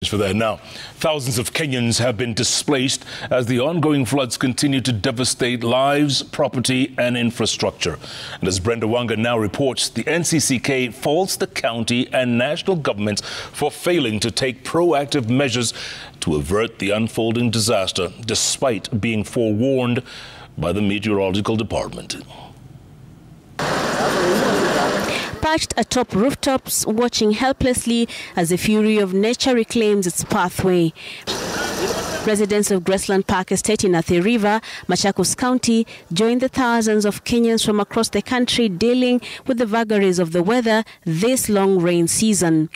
For that now, thousands of Kenyans have been displaced as the ongoing floods continue to devastate lives, property and infrastructure. And as Brenda Wanga now reports, the NCCK faults the county and national governments for failing to take proactive measures to avert the unfolding disaster, despite being forewarned by the meteorological department. Perched atop rooftops, watching helplessly as the fury of nature reclaims its pathway. Residents of Graceland Park estate in Athi River, Machakos County, joined the thousands of Kenyans from across the country dealing with the vagaries of the weather this long rain season.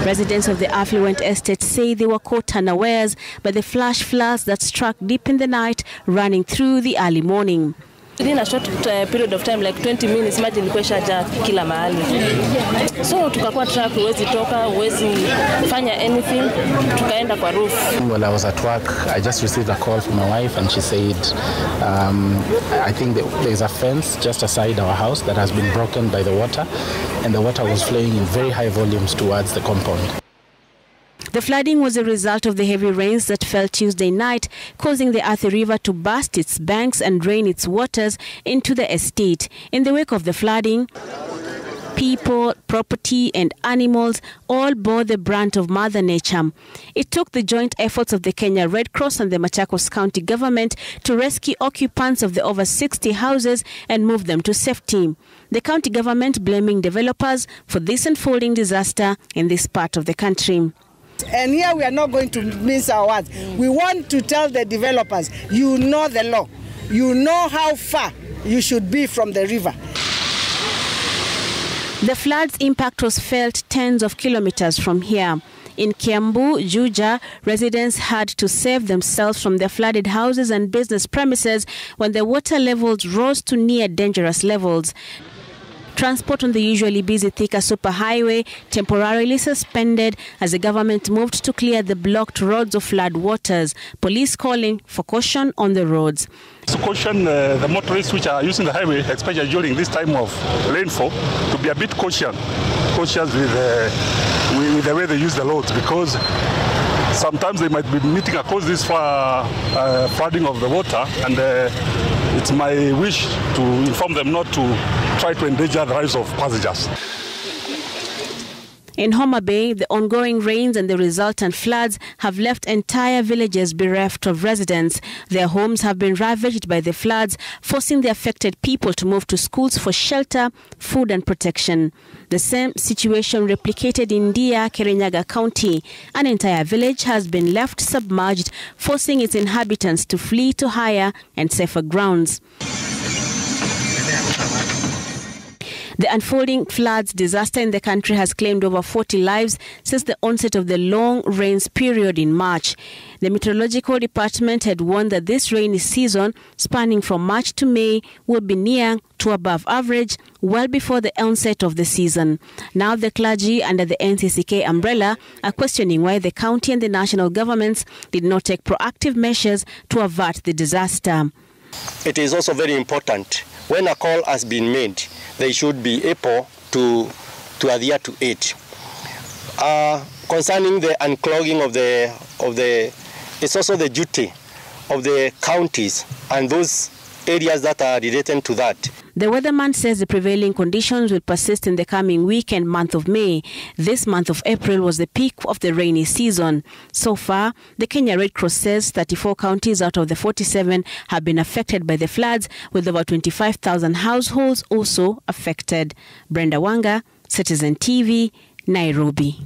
Residents of the affluent estate say they were caught unawares by the flash floods that struck deep in the night, running through the early morning. Within a short period of time, like 20 minutes, maji ilikuwa shaja kila mahali. So tukakuwa truck, huwezi toka, huwezi fanya anything, tukaenda kwa roof. While I was at work, I just received a call from my wife and she said, I think there's a fence just aside our house that has been broken by the water, and the water was flowing in very high volumes towards the compound. The flooding was a result of the heavy rains that fell Tuesday night, causing the Athi River to burst its banks and drain its waters into the estate. In the wake of the flooding, people, property and animals all bore the brunt of Mother Nature. It took the joint efforts of the Kenya Red Cross and the Machakos County government to rescue occupants of the over 60 houses and move them to safety. The county government blaming developers for this unfolding disaster in this part of the country. And here we are not going to mince our words. We want to tell the developers, you know the law. You know how far you should be from the river. The flood's impact was felt tens of kilometers from here. In Kiambu, Juja, residents had to save themselves from their flooded houses and business premises when the water levels rose to near dangerous levels. Transport on the usually busy Thika superhighway temporarily suspended as the government moved to clear the blocked roads of flood waters. Police calling for caution on the roads. To caution the motorists which are using the highway, especially during this time of rainfall, to be a bit cautious with the way they use the roads, because sometimes they might be meeting across this flooding of the water, and it's my wish to inform them not to try to endanger the lives of passengers. In Homa Bay, the ongoing rains and the resultant floods have left entire villages bereft of residents. Their homes have been ravaged by the floods, forcing the affected people to move to schools for shelter, food and protection. The same situation replicated in Dia, Kirinyaga County. An entire village has been left submerged, forcing its inhabitants to flee to higher and safer grounds. The unfolding floods disaster in the country has claimed over 40 lives since the onset of the long rains period in March. The meteorological department had warned that this rainy season, spanning from March to May, will be near to above average well before the onset of the season. Now the clergy under the NCCK umbrella are questioning why the county and the national governments did not take proactive measures to avert the disaster. It is also very important, when a call has been made, they should be able to adhere to it. Concerning the unclogging of the, it's also the duty of the counties and those areas that are related to that. The weatherman says the prevailing conditions will persist in the coming week and month of May. This month of April was the peak of the rainy season. So far, the Kenya Red Cross says 34 counties out of the 47 have been affected by the floods, with over 25,000 households also affected. Brenda Wanga, Citizen TV, Nairobi.